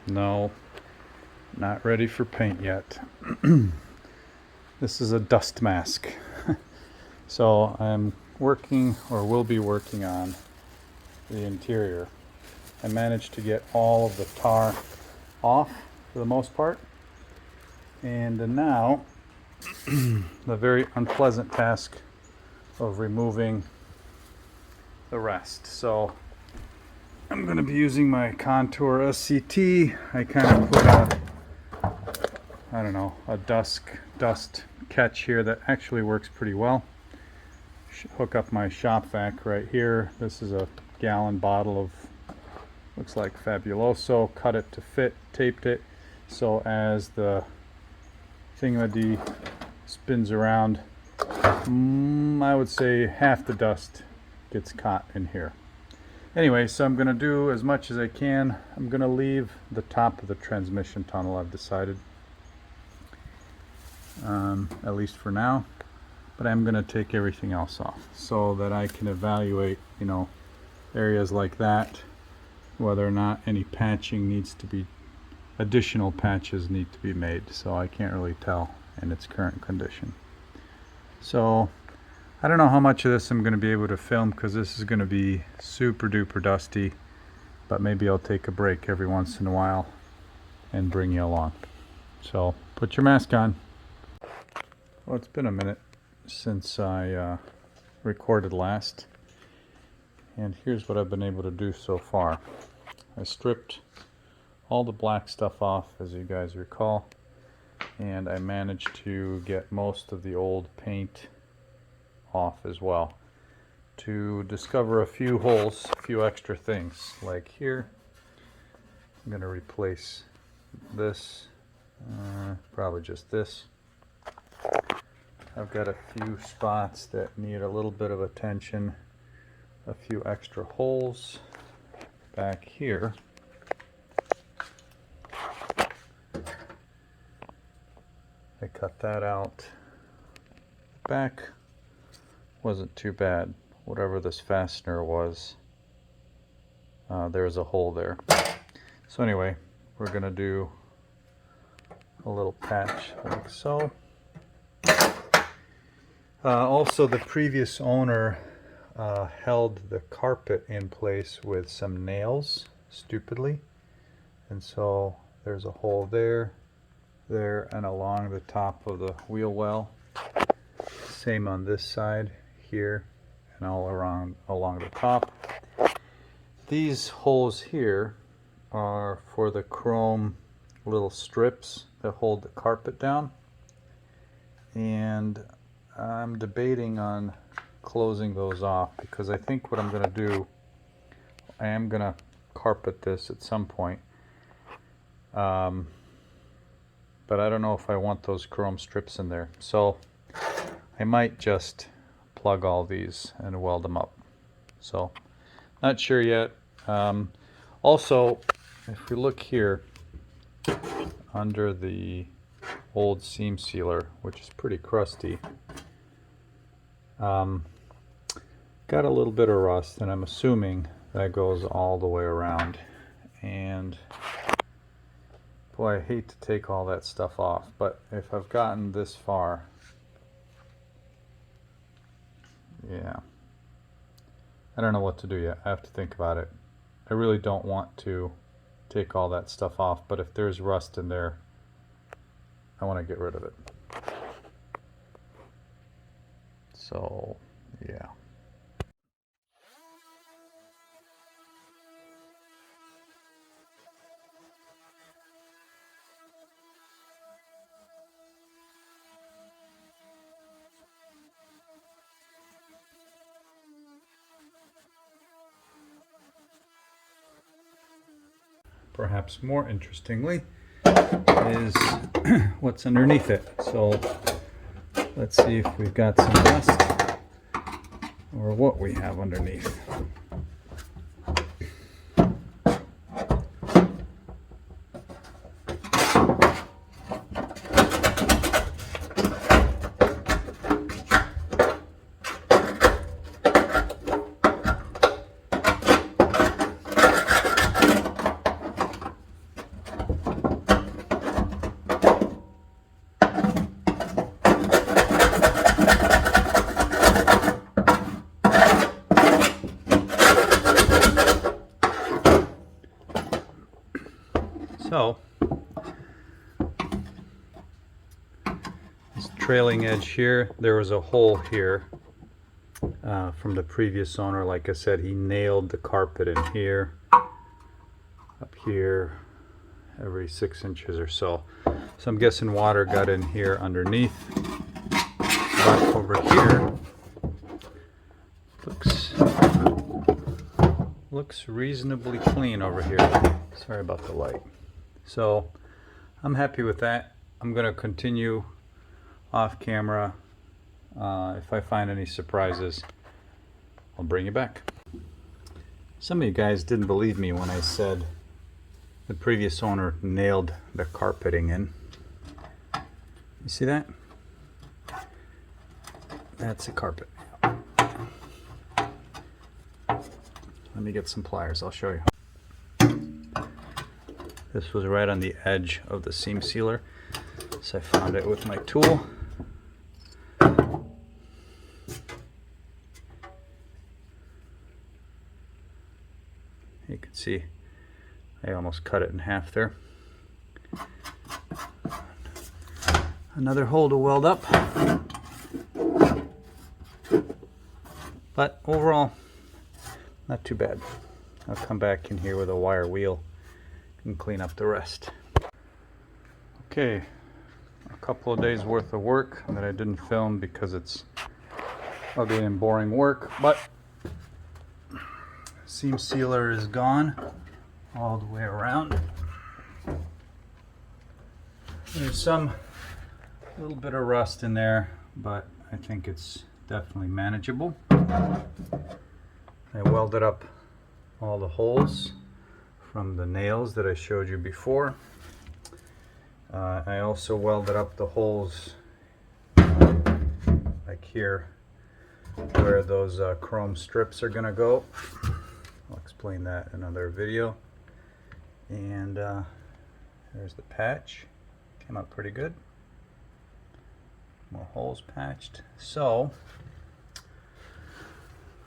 No, not ready for paint yet. This is a dust mask. So I'm working, or will be working on the interior. I managed to get all of the tar off for the most part. And now the very unpleasant task of removing the rest. So I'm going to be using my Contour SCT. I kind of put a dust catch here that actually works pretty well. Hook up my shop vac right here. This is a gallon bottle of, looks like Fabuloso. Cut it to fit, taped it, so as the thingamajig spins around, I would say half the dust gets caught in here. Anyway, so I'm going to do as much as I can. I'm going to leave the top of the transmission tunnel, I've decided, at least for now. But I'm going to take everything else off so that I can evaluate, areas like that, whether or not any patching needs to be, additional patches need to be made. So I can't really tell in its current condition. So I don't know how much of this I'm going to be able to film, because this is going to be super duper dusty, but maybe I'll take a break every once in a while and bring you along. So put your mask on. Well, it's been a minute since I recorded last, and here's what I've been able to do so far. I stripped all the black stuff off, as you guys recall, and I managed to get most of the old paint off as well, to discover a few holes, a few extra things. Like here, I'm going to replace this, probably just this. I've got a few spots that need a little bit of attention, a few extra holes back here. I cut that out. Back wasn't too bad. Whatever this fastener was, there's a hole there. So anyway, we're going to do a little patch like so. Also, the previous owner held the carpet in place with some nails, stupidly. And so there's a hole there, and along the top of the wheel well. Same on this side here, and all around along the top. These holes here are for the chrome little strips that hold the carpet down. And I'm debating on closing those off, because I think what I'm going to do, I am going to carpet this at some point, but I don't know if I want those chrome strips in there, so I might just plug all these and weld them up. So not sure yet. Also, if we look here under the old seam sealer, which is pretty crusty, got a little bit of rust, and I'm assuming that goes all the way around. And boy, I hate to take all that stuff off, but if I've gotten this far, yeah, I don't know what to do yet. I have to think about it. I really don't want to take all that stuff off, but if there's rust in there, I want to get rid of it. So, yeah. Perhaps more interestingly is what's underneath it. So let's see if we've got some rust or what we have underneath. So this trailing edge here, there was a hole here from the previous owner. Like I said, he nailed the carpet in here, up here, every 6 inches or so. So I'm guessing water got in here underneath. But over here looks reasonably clean over here. Sorry about the light. So I'm happy with that. I'm going to continue off camera. If I find any surprises, I'll bring you back. Some of you guys didn't believe me when I said the previous owner nailed the carpeting in. You see that? That's a carpet. Let me get some pliers, I'll show you. This was right on the edge of the seam sealer, so I found it with my tool. You can see I almost cut it in half there. Another hole to weld up. But overall, not too bad. I'll come back in here with a wire wheel and clean up the rest. Okay, a couple of days worth of work that I didn't film because it's ugly and boring work, but seam sealer is gone all the way around. There's some little bit of rust in there, but I think it's definitely manageable. I welded up all the holes from the nails that I showed you before. I also welded up the holes like here where those chrome strips are going to go. I'll explain that in another video. And there's the patch. Came out pretty good. More holes patched. So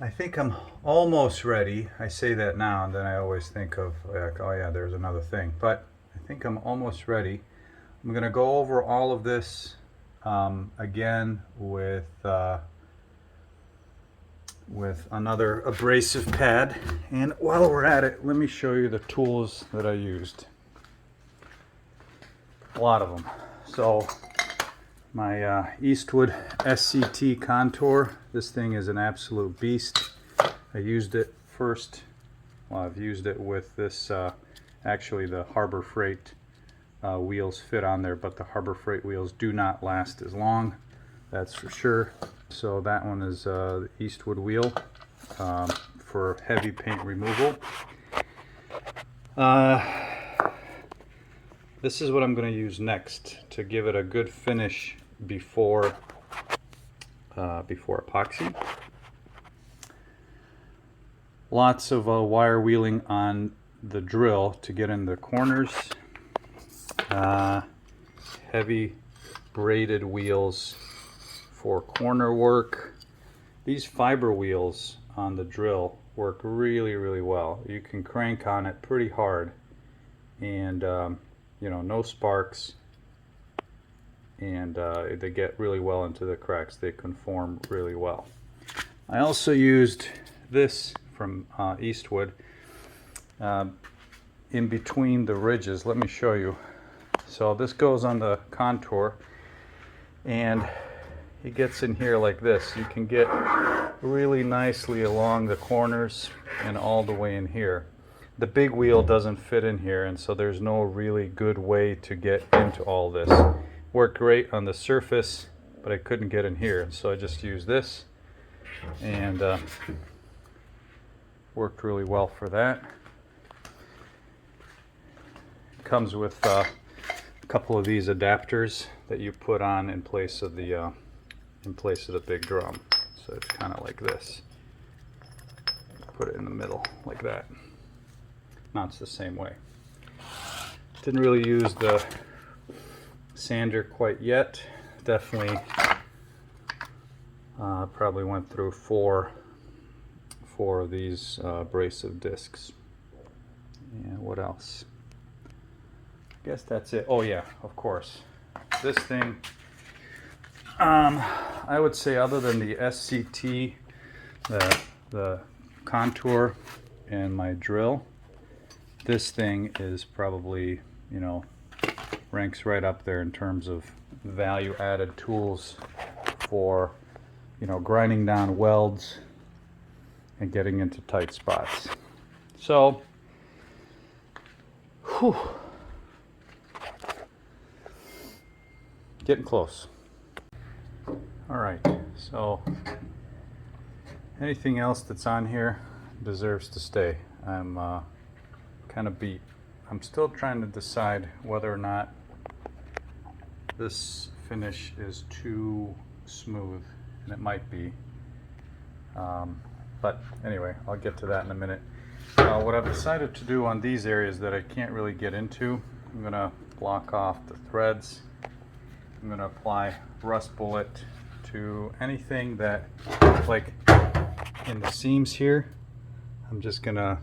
I think I'm almost ready. I say that now and then I always think of like, oh yeah, there's another thing. But I think I'm almost ready. I'm going to go over all of this again with another abrasive pad. And while we're at it, let me show you the tools that I used. A lot of them. So my Eastwood SCT Contour. This thing is an absolute beast. I used it first. Well, I've used it with this. Actually, the Harbor Freight wheels fit on there, but the Harbor Freight wheels do not last as long. That's for sure. So that one is the Eastwood wheel for heavy paint removal. This is what I'm going to use next to give it a good finish before epoxy. Lots of wire wheeling on the drill to get in the corners. Heavy braided wheels for corner work. These fiber wheels on the drill work really, really well. You can crank on it pretty hard and you know, no sparks, and they get really well into the cracks. They conform really well. I also used this from Eastwood in between the ridges. Let me show you. So this goes on the contour and it gets in here like this. You can get really nicely along the corners and all the way in here. The big wheel doesn't fit in here, and so there's no really good way to get into all this. Worked great on the surface, but I couldn't get in here, so I just used this, and worked really well for that. It comes with a couple of these adapters that you put on in place of the big drum. So it's kind of like this. Put it in the middle like that. Mounts the same way. Didn't really use the sander quite yet. Definitely probably went through four of these abrasive discs. And what else? guess that's it. Oh yeah, of course. This thing, I would say other than the SCT, the contour, and my drill, this thing is probably, you know, ranks right up there in terms of value added tools for, you know, grinding down welds and getting into tight spots. So, whew, getting close. All right, so anything else that's on here deserves to stay. I'm kind of beat. I'm still trying to decide whether or not this finish is too smooth, and it might be. But anyway, I'll get to that in a minute. What I've decided to do on these areas that I can't really get into, I'm going to block off the threads. I'm going to apply rust bullet to anything that, like in the seams here, I'm just going to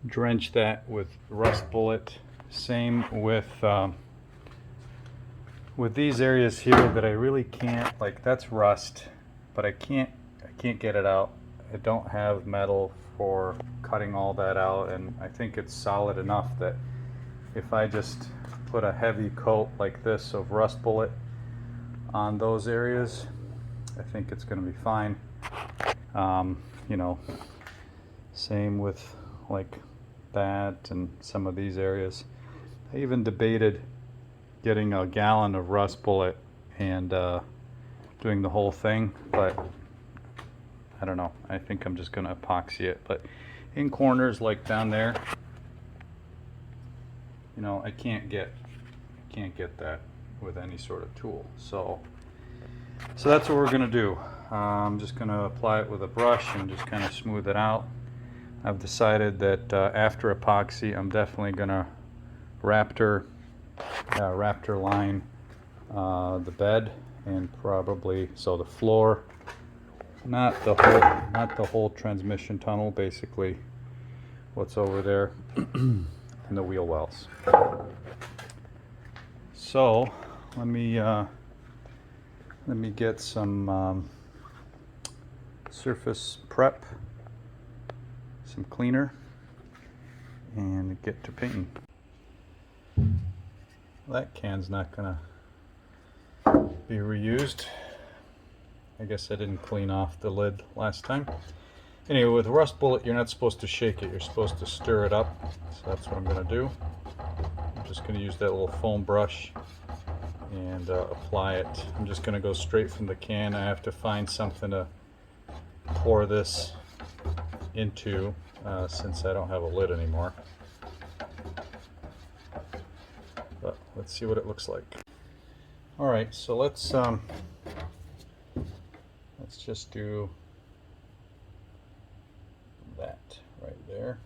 drench that with rust bullet. Same with these areas here that I really can't, like that's rust, but I can't get it out. I don't have metal for cutting all that out, and I think it's solid enough that if I just put a heavy coat like this of rust bullet on those areas, I think it's going to be fine. You know, same with like that and some of these areas. I even debated getting a gallon of rust bullet and doing the whole thing, but I don't know. I think I'm just going to epoxy it. But in corners like down there, you know, I can't get that with any sort of tool. So that's what we're going to do. I'm just going to apply it with a brush and just kind of smooth it out. I've decided that after epoxy, I'm definitely going to raptor line the bed, and probably so the floor, not the whole transmission tunnel, basically what's over there, and the wheel wells. So let me get some surface prep, some cleaner, and get to painting. That can's not gonna be reused. I guess I didn't clean off the lid last time. Anyway, with rust bullet, you're not supposed to shake it. You're supposed to stir it up. So that's what I'm gonna do. I'm just gonna use that little foam brush and apply it. I'm just gonna go straight from the can. I have to find something to pour this into since I don't have a lid anymore. But let's see what it looks like. All right, so let's just do that right there.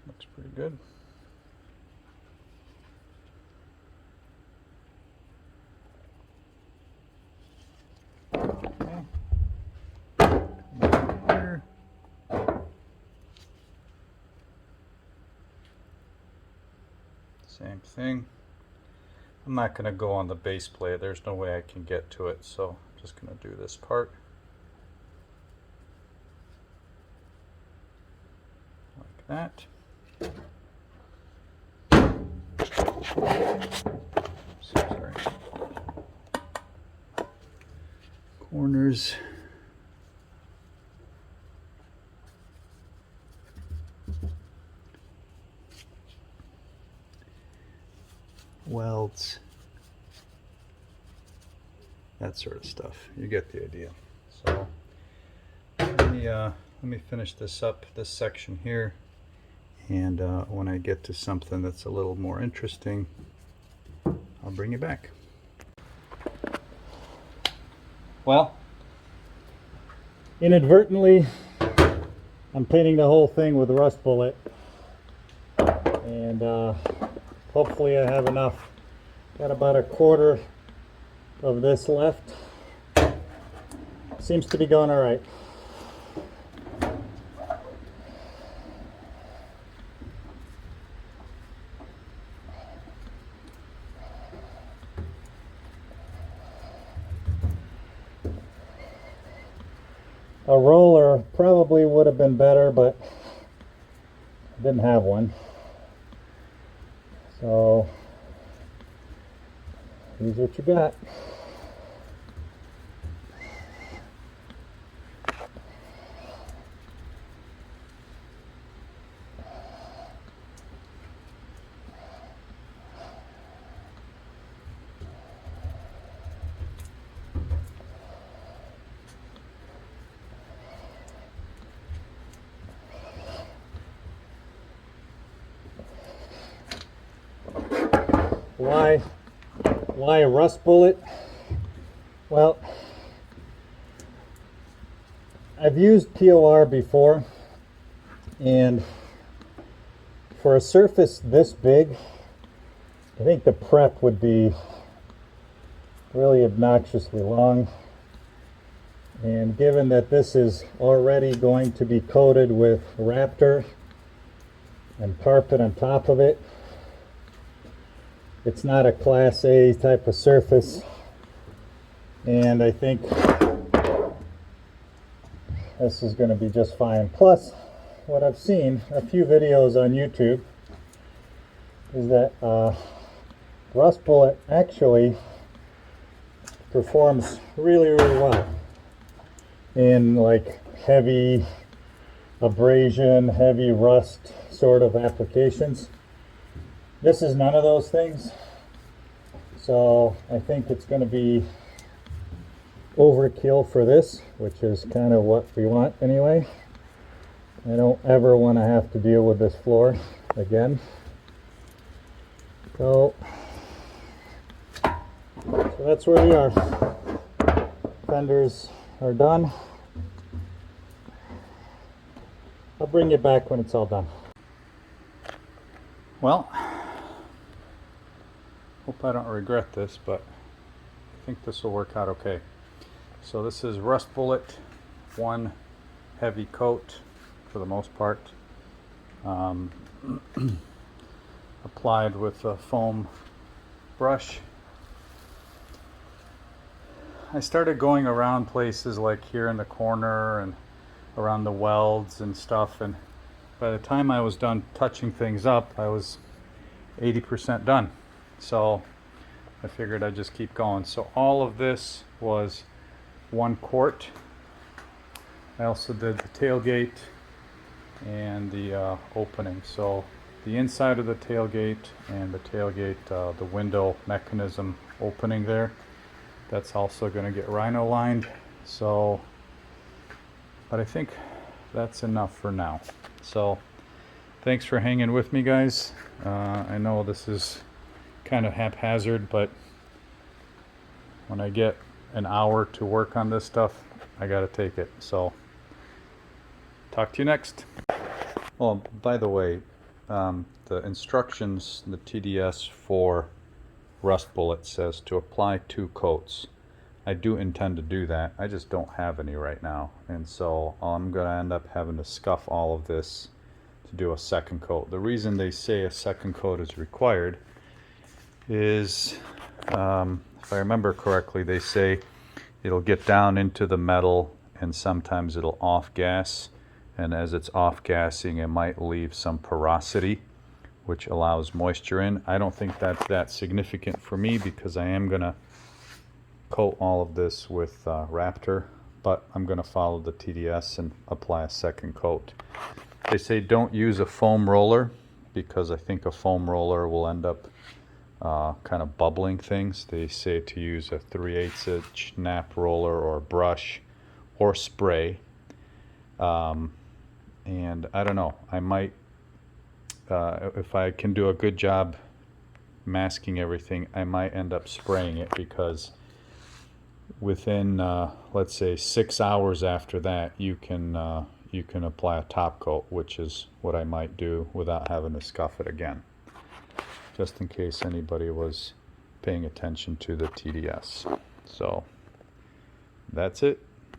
Looks pretty good. Okay. Here. Same thing. I'm not going to go on the base plate. There's no way I can get to it, so I'm just going to do this part. Like that. Sorry. Corners. Welds. That sort of stuff. You get the idea. So let me finish this up, this section here. And when I get to something that's a little more interesting, I'll bring you back. Well, inadvertently, I'm painting the whole thing with rust bullet, and hopefully I have enough. Got about a quarter of this left. Seems to be going all right. A roller probably would have been better, but I didn't have one. So, here's what you got. Why a rust bullet? Well, I've used POR before, and for a surface this big, I think the prep would be really obnoxiously long. And given that this is already going to be coated with Raptor and carpet on top of it, it's not a Class A type of surface, and I think this is going to be just fine. Plus, what I've seen a few videos on YouTube is that rust bullet actually performs really well in like heavy abrasion, heavy rust sort of applications. This is none of those things, so I think it's going to be overkill for this, which is kind of what we want anyway. I don't ever want to have to deal with this floor again. So that's where we are. Fenders are done. I'll bring you back when it's all done. Well, hope I don't regret this, but I think this will work out okay. So this is rust bullet, one heavy coat for the most part, applied with a foam brush. I started going around places like here in the corner and around the welds and stuff, and by the time I was done touching things up, I was 80% done. So I figured I'd just keep going. So all of this was 1 quart. I also did the tailgate and the opening. So the inside of the tailgate and the tailgate, the window mechanism opening there, that's also going to get rhino lined. So, but I think that's enough for now. So thanks for hanging with me, guys. I know this is kind of haphazard, but when I get an hour to work on this stuff, I gotta take it. So talk to you next. Oh, by the way, the instructions, the TDS for rust bullet says to apply 2 coats. I do intend to do that. I just don't have any right now, and so I'm gonna end up having to scuff all of this to do a second coat. The reason they say a second coat is required is, if I remember correctly, they say it'll get down into the metal and sometimes it'll off gas, and as it's off gassing it might leave some porosity which allows moisture in. I don't think that's that significant for me because I am gonna coat all of this with Raptor, but I'm gonna follow the TDS and apply a second coat. They say don't use a foam roller because I think a foam roller will end up kind of bubbling things. They say to use a 3/8 inch nap roller or brush or spray. And I don't know, I might, if I can do a good job masking everything, I might end up spraying it, because within let's say 6 hours after that, you can you can apply a top coat, which is what I might do without having to scuff it again, just in case anybody was paying attention to the TDS. So that's it.